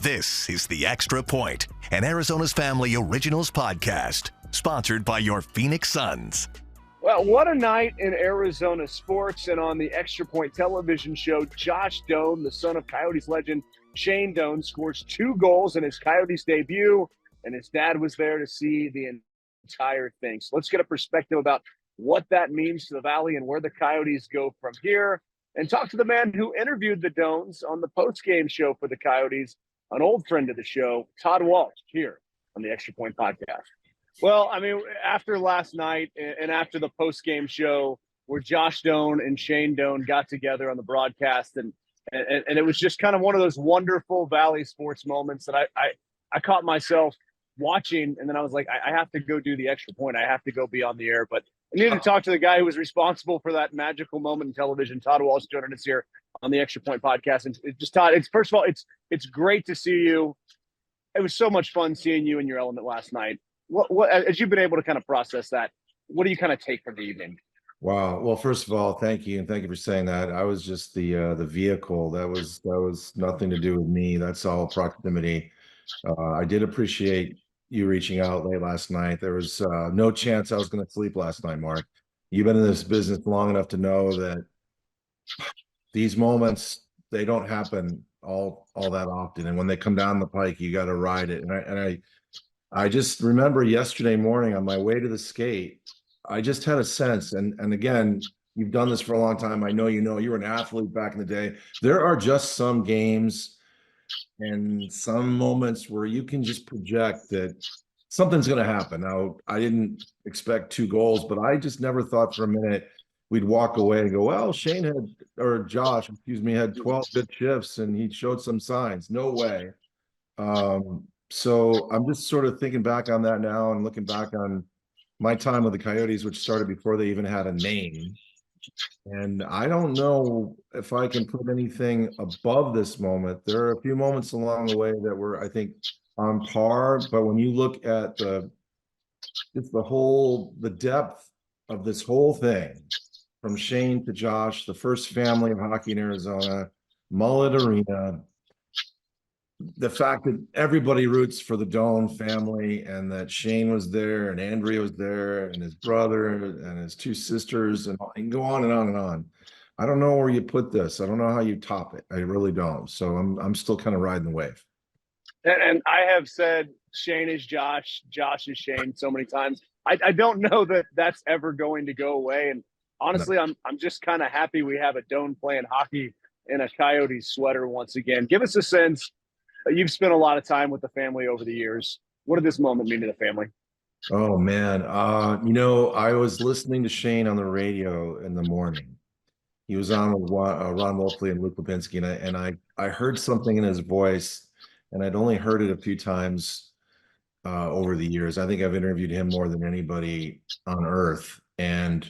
This is The Extra Point, an Arizona's Family Originals podcast, sponsored by your Phoenix Suns. Well, what a night in Arizona sports. And on the Extra Point television show, Josh Doan, the son of Coyotes legend Shane Doan, scores 2 goals in his Coyotes debut, and his dad was there to see the entire thing. So let's get a perspective about what that means to the Valley and where the Coyotes go from here, and talk to the man who interviewed the Doans on the post-game show for the Coyotes, an old friend of the show, Todd Walsh, here on the Extra Point podcast. Well, I mean, after last night and after the post-game show where Josh Doan and Shane Doan got together on the broadcast, and it was just kind of one of those wonderful Valley sports moments that I caught myself watching, and then I was like, I have to go do the Extra Point. I have to go be on the air. But I needed to talk to the guy who was responsible for that magical moment in television. Todd Walsh joining us here on the Extra Point podcast. And just, Todd, first of all, it's great to see you. It was so much fun seeing you in your element last night. What as you've been able to kind of process that, what do you kind of take from the evening? Wow. Well, first of all, thank you. And thank you for saying that. I was just the vehicle. That was nothing to do with me. That's all proximity. I did appreciate you reaching out late last night. There was no chance I was going to sleep last night, Mark. You've been in this business long enough to know that these moments, they don't happen all that often. And when they come down the pike, you got to ride it. And I just remember yesterday morning on my way to the skate, I just had a sense, and again, you've done this for a long time. I know you were an athlete back in the day. There are just some games and some moments where you can just project that something's going to happen. Now, I didn't expect 2 goals, but I just never thought for a minute we'd walk away and go, well, Josh, had 12 good shifts and he showed some signs. No way. So I'm just sort of thinking back on that now and looking back on my time with the Coyotes, which started before they even had a name. And I don't know if I can put anything above this moment. There are a few moments along the way that were, I think, on par. But when you look at the depth of this whole thing, from Shane to Josh, the first family of hockey in Arizona, Mullet Arena, the fact that everybody roots for the Doan family and that Shane was there and Andrea was there and his brother and his 2 sisters and you can go on and on and on. I don't know where you put this. I don't know how you top it. I really don't. So I'm still kind of riding the wave. And I have said Shane is Josh, Josh is Shane so many times. I don't know that that's ever going to go away. And honestly, no. I'm just kind of happy we have a Doan playing hockey in a Coyotes sweater once again. Give us a sense. You've spent a lot of time with the family over the years. What did this moment mean to the family? Oh, man. I was listening to Shane on the radio in the morning. He was on with Ron Wolfley and Luke Lipinski, and I heard something in his voice, and I'd only heard it a few times over the years. I think I've interviewed him more than anybody on earth, and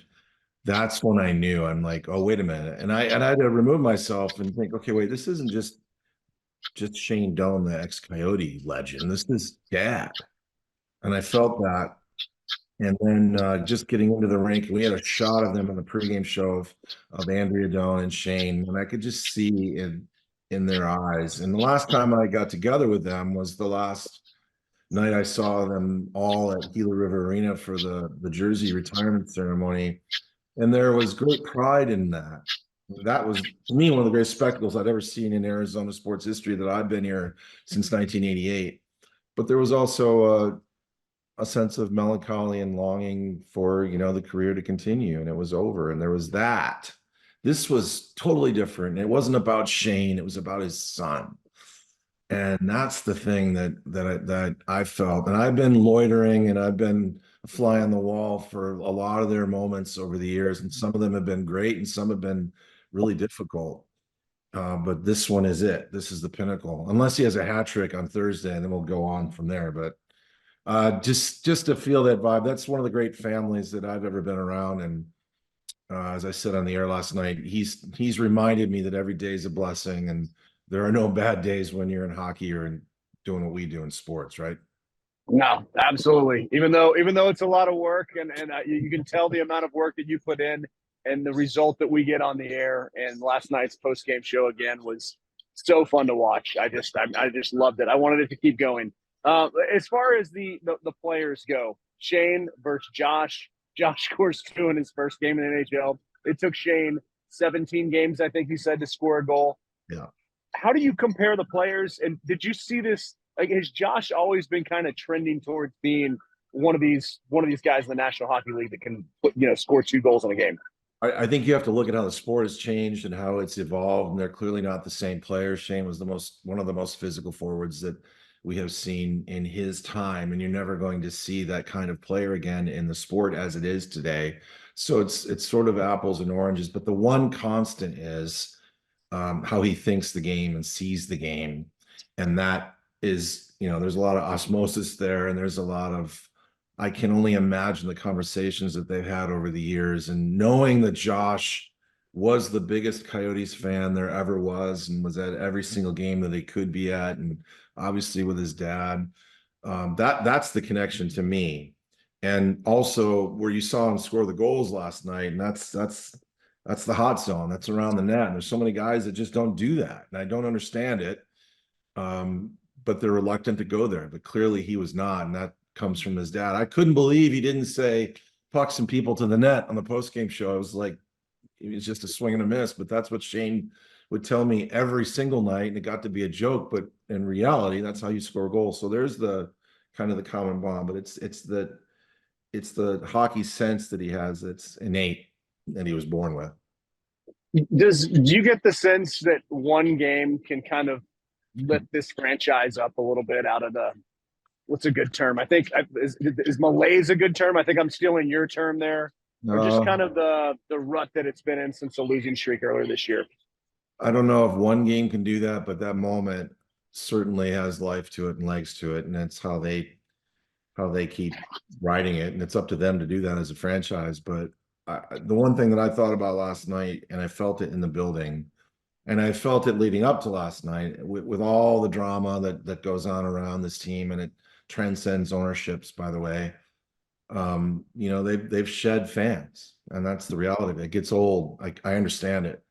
that's when I knew. I'm like, oh, wait a minute. And I had to remove myself and think, okay, wait, this isn't just Shane Doan, the ex-Coyote legend. This is Dad. And I felt that. And then just getting into the rink, we had a shot of them in the pregame show of Andrea Doan and Shane, and I could just see in their eyes. And the last time I got together with them was the last night I saw them all at Gila River Arena for the jersey retirement ceremony. And there was great pride in that. That was, to me, one of the greatest spectacles I'd ever seen in Arizona sports history that I've been here since 1988. But there was also a sense of melancholy and longing for, the career to continue, and it was over. And there was that. This was totally different. It wasn't about Shane. It was about his son. And that's the thing that I felt. And I've been loitering and I've been a fly on the wall for a lot of their moments over the years. And some of them have been great and some have been really difficult. But this one is it. This is the pinnacle. Unless he has a hat trick on Thursday, and then we'll go on from there. But just to feel that vibe, that's one of the great families that I've ever been around. And as I said on the air last night, he's reminded me that every day is a blessing, and there are no bad days when you're in hockey or in doing what we do in sports, right? No, absolutely. Even though it's a lot of work, and you can tell the amount of work that you put in, and the result that we get on the air. And last night's post-game show again was So fun to watch. I just loved it. I wanted it to keep going. As far as the players go, Shane versus Josh. Josh scores 2 in his first game in the NHL. It took Shane 17 games, I think he said, to score a goal. Yeah. How do you compare the players? And did you see this? Like, has Josh always been kind of trending towards being one of these guys in the National Hockey League that can score 2 goals in a game? I think you have to look at how the sport has changed and how it's evolved, and they're clearly not the same players. Shane was one of the most physical forwards that we have seen in his time, and you're never going to see that kind of player again in the sport as it is today. So it's sort of apples and oranges, but the one constant is how he thinks the game and sees the game, and that is, there's a lot of osmosis there, and there's a lot of, I can only imagine the conversations that they've had over the years, and knowing that Josh was the biggest Coyotes fan there ever was and was at every single game that they could be at, and obviously with his dad, that's the connection to me. And also where you saw him score the goals last night, and that's the hot zone. That's around the net. And there's so many guys that just don't do that, and I don't understand it. But they're reluctant to go there. But clearly he was not, and that comes from his dad. I couldn't believe he didn't say puck some people to the net on the post-game show. I was like, it was just a swing and a miss, but that's what Shane would tell me every single night, and it got to be a joke, but in reality, that's how you score goals. So there's the kind of the common bond, but it's the hockey sense that he has that's innate, that he was born with. Do you get the sense that one game can kind of lift this franchise up a little bit out of the, what's a good term? I think is malaise a good term? I think I'm stealing your term there. Or just kind of the rut that it's been in since the losing streak earlier this year. I don't know if one game can do that, but that moment certainly has life to it and legs to it, and that's how they keep riding it, and it's up to them to do that as a franchise. But the one thing that I thought about last night, and I felt it in the building, and I felt it leading up to last night with all the drama that goes on around this team, and it transcends ownerships, by the way. They've shed fans, and that's the reality. It gets old. I understand it,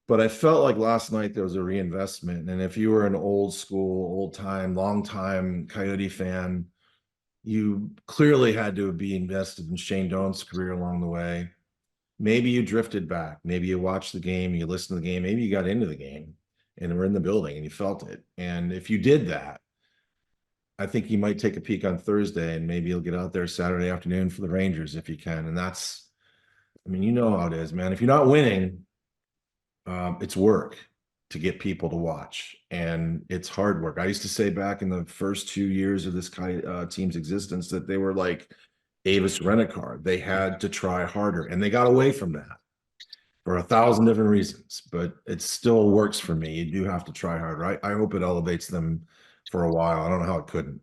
but I felt like last night there was a reinvestment. And if you were an old school, old time, long time Coyote fan, you clearly had to be invested in Shane Doan's career along the way. Maybe you drifted back. Maybe you watched the game, you listened to the game. Maybe you got into the game and were in the building and you felt it. And if you did that, I think you might take a peek on Thursday, and maybe you'll get out there Saturday afternoon for the Rangers if you can. And that's, you know how it is, man. If you're not winning, it's work to get people to watch, and it's hard work. I used to say back in the first 2 years of this team's existence that they were like Avis Rent-A-Car. They had to try harder, and they got away from that for 1,000 different reasons, but it still works for me. You do have to try harder. I hope it elevates them for a while. I don't know how it couldn't.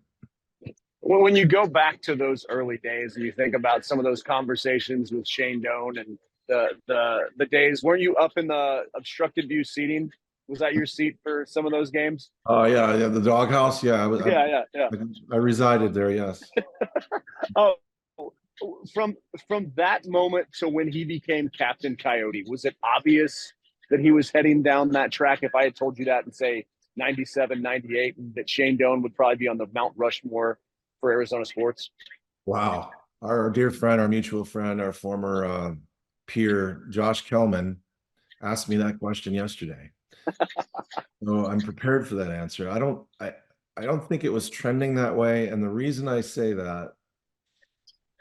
Well, when you go back to those early days and you think about some of those conversations with Shane Doan and the days, weren't you up in the obstructed view seating? Was that your seat for some of those games? Oh yeah, the doghouse. Yeah, yeah. I resided there. Yes. Oh, from that moment to when he became Captain Coyote, was it obvious that he was heading down that track? If I had told you that in, say, 97, 98, and that Shane Doan would probably be on the Mount Rushmore for Arizona sports? Wow. Our dear friend, our mutual friend, our former peer, Josh Kellman, asked me that question yesterday. So I'm prepared for that answer. I don't think it was trending that way. And the reason I say that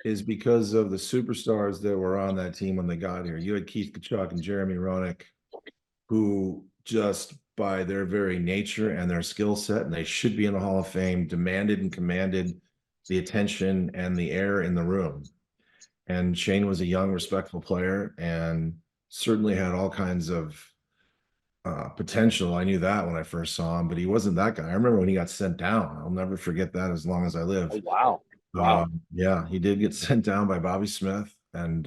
is because of the superstars that were on that team when they got here. You had Keith Tkachuk and Jeremy Roenick, who just by their very nature and their skill set, and they should be in the Hall of Fame, demanded and commanded the attention and the air in the room. And Shane was a young, respectful player and certainly had all kinds of potential. I knew that when I first saw him, but he wasn't that guy. I remember when he got sent down. I'll never forget that as long as I live. Oh, wow. Wow. Yeah, he did get sent down by Bobby Smith. And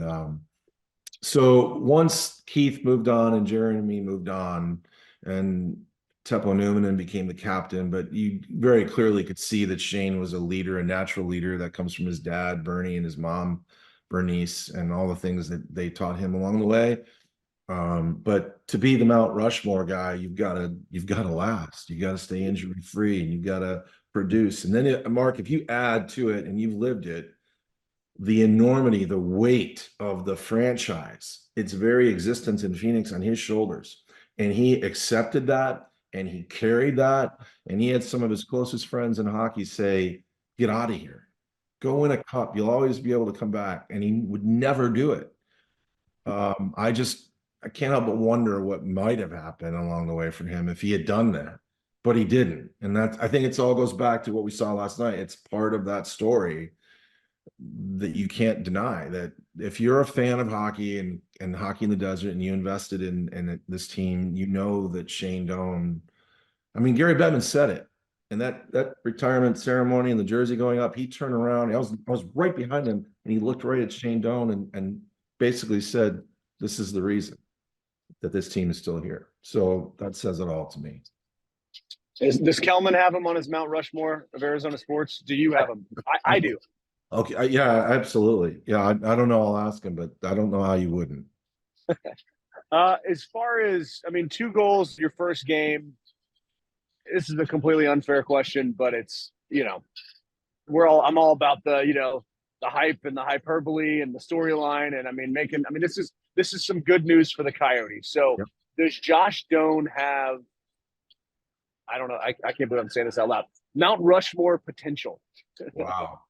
so once Keith moved on and Jeremy moved on and Teppo Numminen became the captain, but you very clearly could see that Shane was a leader, a natural leader that comes from his dad, Bernie, and his mom, Bernice, and all the things that they taught him along the way. But to be the Mount Rushmore guy, you've got to last. You got to stay injury free, and you got to produce. And then, Mark, if you add to it, and you've lived it, the enormity, the weight of the franchise, its very existence in Phoenix on his shoulders, and he accepted that, and he carried that, and he had some of his closest friends in hockey say, "Get out of here, go win a cup. You'll always be able to come back," and he would never do it. I can't help but wonder what might have happened along the way for him if he had done that, but he didn't. And I think it's all goes back to what we saw last night. It's part of that story that you can't deny, that if you're a fan of hockey and hockey in the desert, and you invested in this team, you know that Shane Doan, I mean, Gary Bettman said it. And that retirement ceremony and the jersey going up, he turned around. I was right behind him, and he looked right at Shane Doan and basically said, "This is the reason that this team is still here." So that says it all to me. Does Kelman have him on his Mount Rushmore of Arizona sports? Do you have him? I do. Okay. Yeah, absolutely. Yeah. I don't know. I'll ask him, but I don't know how you wouldn't. As far as, I mean, 2 goals your first game, this is a completely unfair question, but it's, I'm all about the hype and the hyperbole and the storyline. And I mean, this is some good news for the Coyotes. So Yep. Does Josh Doan have, I don't know, I can't believe I'm saying this out loud, Mount Rushmore potential? Wow.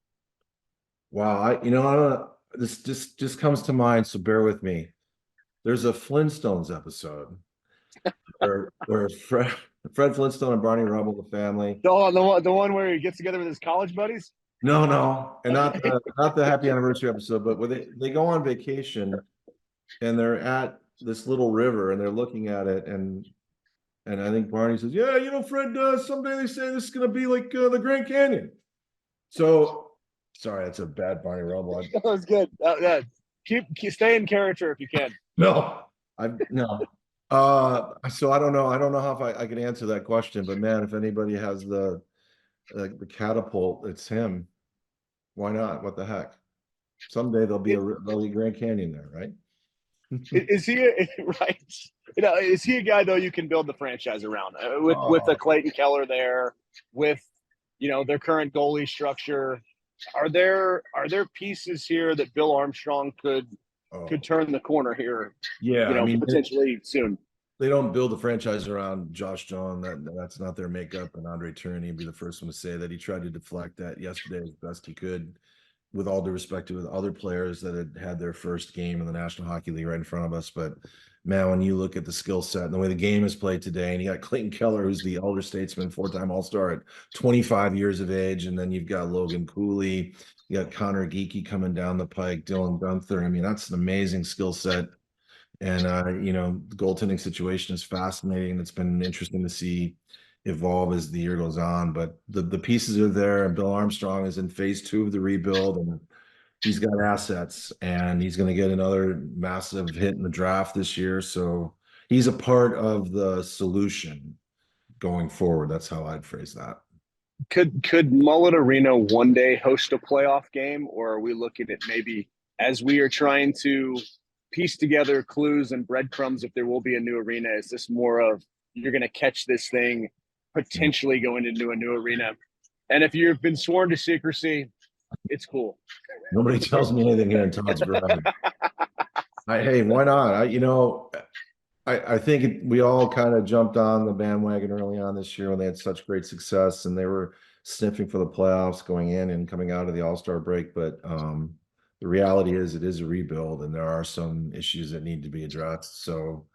Wow. I don't know. This just comes to mind, so bear with me. There's a Flintstones episode where Fred Flintstone and Barney Rubble, the family. The one where he gets together with his college buddies? No, and not the happy anniversary episode, but where they go on vacation, and they're at this little river, and they're looking at it, and I think Barney says, "Yeah, Fred, someday they say this is going to be like the Grand Canyon." So, sorry, that's a bad Barney Rubble. That was good. Keep stay in character if you can. No. So I don't know. I don't know how I can answer that question, but man, if anybody has the catapult, it's him. Why not? What the heck? Someday there'll be a Grand Canyon there, right? Is he right? Is he a guy though you can build the franchise around with a Clayton Keller there, with their current goalie structure? Are there pieces here that Bill Armstrong could turn the corner here? Yeah, potentially soon. They don't build a franchise around Josh Doan. That's not their makeup. And Andre Tourigny would be the first one to say that. He tried to deflect that yesterday as best he could, with all due respect to other players that had their first game in the National Hockey League right in front of us. But man, when you look at the skill set and the way the game is played today, and you got Clayton Keller, who's the elder statesman, 4-time All-Star at 25 years of age, and then you've got Logan Cooley, you got Connor Geekie coming down the pike, Dylan Gunther. I mean, that's an amazing skill set. And the goaltending situation is fascinating. It's been interesting to see evolve as the year goes on, but the pieces are there, and Bill Armstrong is in phase 2 of the rebuild, and he's got assets, and he's going to get another massive hit in the draft this year. So he's a part of the solution going forward. That's how I'd phrase that. Could Mullet Arena one day host a playoff game, or are we looking at maybe, as we are trying to piece together clues and breadcrumbs if there will be a new arena, is this more of you're going to catch this thing potentially going into a new arena? And if you've been sworn to secrecy, it's cool. Nobody tells me anything here in Todd's Garage. Hey, why not? I think we all kind of jumped on the bandwagon early on this year when they had such great success, and they were sniffing for the playoffs going in and coming out of the All-Star break. But the reality is it is a rebuild, and there are some issues that need to be addressed. So,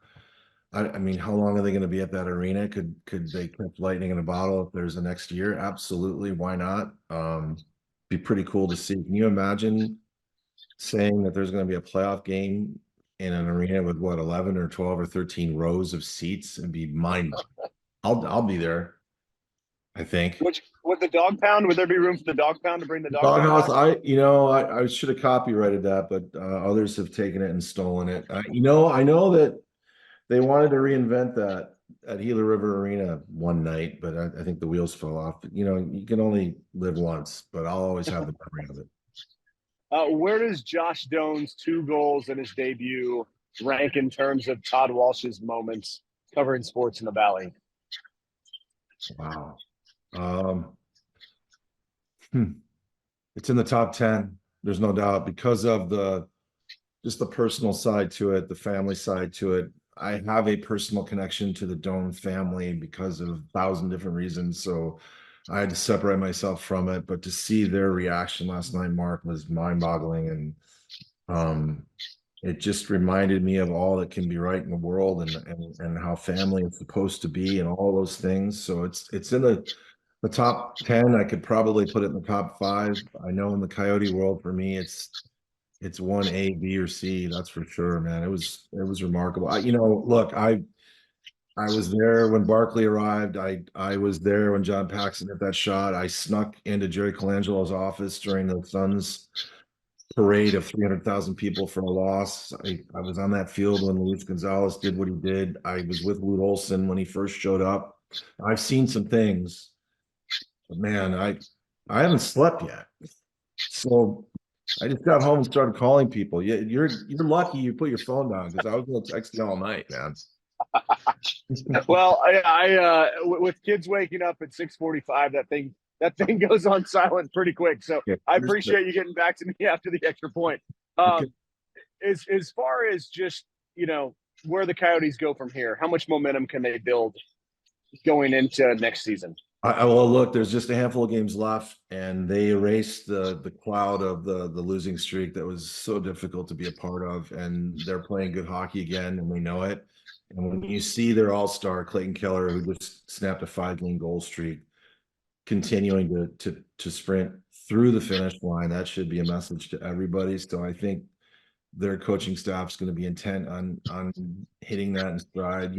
I mean, how long are they going to be at that arena? Could they catch lightning in a bottle if there's a next year? Absolutely. Why not? Be pretty cool to see. Can you imagine saying that there's going to be a playoff game in an arena with 11 or 12 or 13 rows of seats? It'd be mind-blowing. I'll be there, I think. With the dog pound, would there be room for the dog pound to bring the dog house? I should have copyrighted that, but others have taken it and stolen it. I know that they wanted to reinvent that at Gila River Arena one night, but I think the wheels fell off. You can only live once, but I'll always have the memory of it. Where does Josh Doan's 2 goals in his debut rank in terms of Todd Walsh's moments covering sports in the Valley? Wow. Um, It's in the top 10. There's no doubt because of just the personal side to it, the family side to it. I have a personal connection to the Doan family because of 1,000 different reasons. So I had to separate myself from it. But to see their reaction last night, Mark, was mind-boggling. And um, it just reminded me of all that can be right in the world and how family is supposed to be and all those things. So it's in the top 10. I could probably put it in the top 5. I know in the Coyote world, for me, it's 1A, B, or C. That's for sure, man. It was remarkable. Look, I was there when Barkley arrived. I was there when John Paxson hit that shot. I snuck into Jerry Colangelo's office during the Suns parade of 300,000 people for a loss. I was on that field when Luis Gonzalez did what he did. I was with Lute Olson when he first showed up. I've seen some things, but man, I haven't slept yet. So I just got home and started calling people. Yeah, you're lucky you put your phone down because I was going to text you all night, man. Well, with kids waking up at 6:45, that thing goes on silent pretty quick. So Yeah, I appreciate you getting back to me after the extra point. okay. As far as just where the Coyotes go from here, how much momentum can they build going into next season? Well, look, there's just a handful of games left, and they erased the cloud of the losing streak that was so difficult to be a part of, and they're playing good hockey again, and we know it. And when you see their all-star Clayton Keller, who just snapped a 5-game goal streak, continuing to sprint through the finish line, that should be a message to everybody. So I think their coaching staff is going to be intent on hitting that in stride.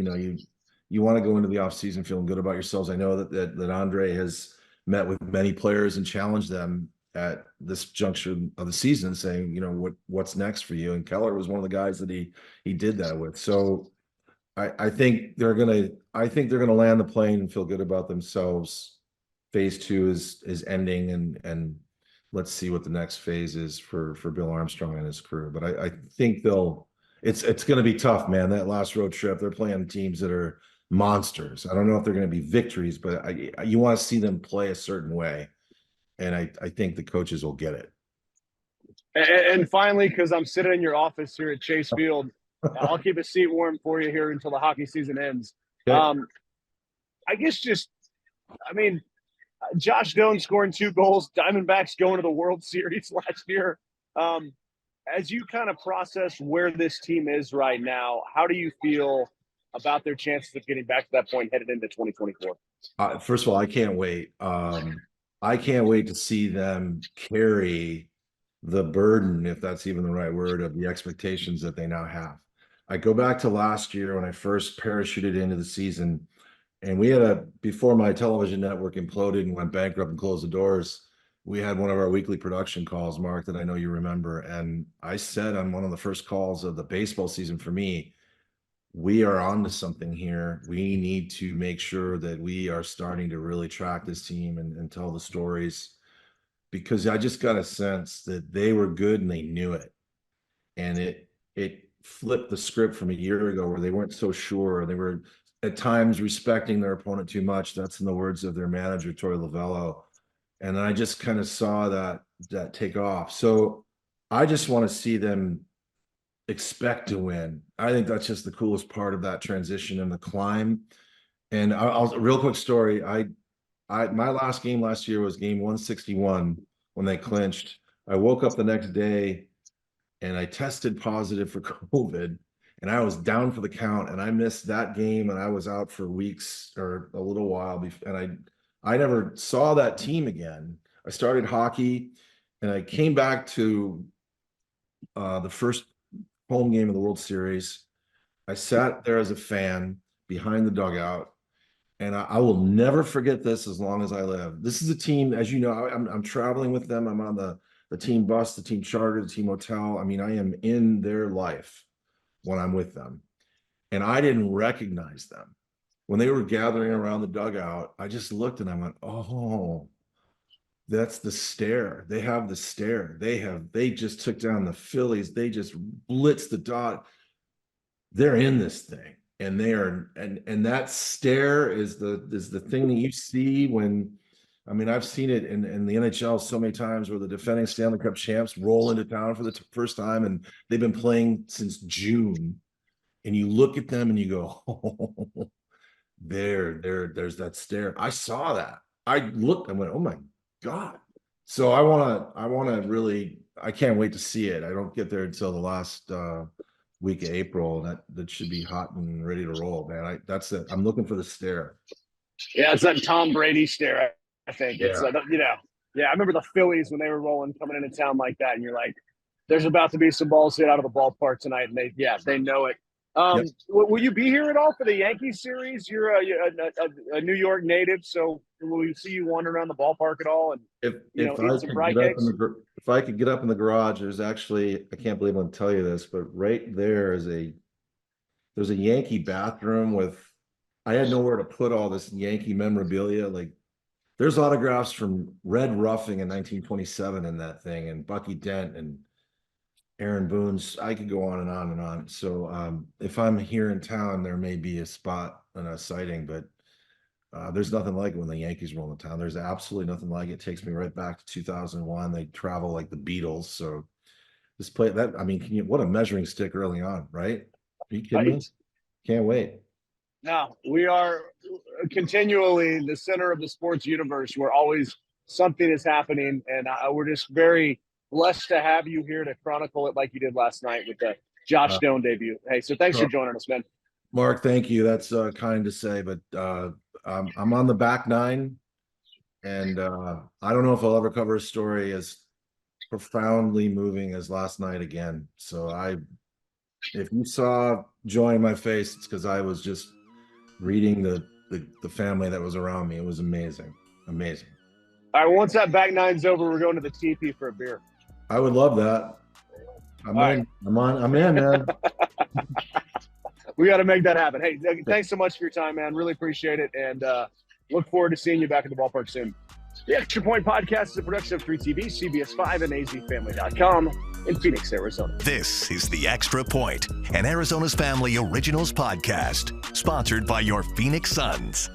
You want to go into the offseason feeling good about yourselves. I know that Andre has met with many players and challenged them at this juncture of the season, saying, what's next for you? And Keller was one of the guys that he did that with. So I think they're gonna land the plane and feel good about themselves. Phase 2 is ending, and let's see what the next phase is for Bill Armstrong and his crew. But I think it's going to be tough, man. That last road trip, they're playing teams that are monsters. I don't know if they're going to be victories, but you want to see them play a certain way, and I think the coaches will get it. And finally, because I'm sitting in your office here at Chase Field, I'll keep a seat warm for you here until the hockey season ends. Okay. I guess Josh Doan scoring 2 goals, Diamondbacks going to the World Series last year. As you kind of process where this team is right now, how do you feel about their chances of getting back to that point headed into 2024? First of all, I can't wait. I can't wait to see them carry the burden, if that's even the right word, of the expectations that they now have. I go back to last year when I first parachuted into the season, and we had before my television network imploded and went bankrupt and closed the doors, we had one of our weekly production calls, Mark, that I know you remember. And I said on one of the first calls of the baseball season for me, we are on to something here. We need to make sure that we are starting to really track this team and tell the stories, because I just got a sense that they were good and they knew it. And it flipped the script from a year ago where they weren't so sure. They were at times respecting their opponent too much. That's in the words of their manager, Torey Lovello. And I just kind of saw that take off. So I just want to see them expect to win. I think that's just the coolest part of that transition and the climb. And I'll real quick story. My last game last year was game 161 when they clinched. I woke up the next day and I tested positive for COVID, and I was down for the count, and I missed that game, and I was out for weeks or a little while. And I never saw that team again. I started hockey, and I came back to the first home game of the World Series. I sat there as a fan behind the dugout, and I will never forget this as long as I live. This is a team, as you know, I'm traveling with them. I'm on the team bus, the team charter, the team hotel. I mean, I am in their life when I'm with them. And I didn't recognize them. When they were gathering around the dugout, I just looked and I went, oh, that's the stare. They have the stare. They just took down the Phillies. They just blitzed the dot. they're in this thing, and they are, and that stare is the thing that you see when, I mean, I've seen it in the NHL so many times where the defending Stanley Cup champs roll into town for the first time, and they've been playing since June, and you look at them and you go, oh, there's that stare. I saw that. I looked, I went, oh my God. So I want to really, I can't wait to see it. I don't get there until the last week of April. That should be hot and ready to roll, man. That's it. I'm looking for the stare. Yeah, it's that Tom Brady stare. I think it's Yeah. Yeah, I remember the Phillies when they were rolling coming into town like that, and you're like, "There's about to be some balls hit out of the ballpark tonight," and they know it. Yep. Will you be here at all for the Yankees series? You're a New York native, so will we see you wander around the ballpark at all? And If I could get up if I could get up in the garage, there's actually, I can't believe I'm going to tell you this, but right there is there's a Yankee bathroom with, I had nowhere to put all this Yankee memorabilia. Like, there's autographs from Red Ruffing in 1927 in that thing, and Bucky Dent and Aaron Boone's. I could go on and on and on. So if I'm here in town, there may be a spot and a sighting, but there's nothing like it when the Yankees roll in town. There's absolutely nothing like it. It takes me right back to 2001. They travel like the Beatles. So this play that, I mean, what a measuring stick early on, right? Are you kidding me? Can't wait. No, we are continually the center of the sports universe. We're always something is happening, and we're just very blessed to have you here to chronicle it like you did last night with the Josh Doan debut. Hey, so thanks for joining us, man. Mark, thank you. That's kind to say, but I'm on the back nine, and I don't know if I'll ever cover a story as profoundly moving as last night again. So if you saw joy in my face, it's because I was just reading the family that was around me. It was amazing. Amazing. All right, once that back nine's over, we're going to the TP for a beer. I would love that. I'm in, man. We got to make that happen. Hey, thanks so much for your time, man. Really appreciate it, and look forward to seeing you back at the ballpark soon. The Extra Point Podcast is a production of 3TV, CBS 5, and azfamily.com in Phoenix, Arizona. This is The Extra Point, an Arizona's Family Originals podcast, sponsored by your Phoenix Suns.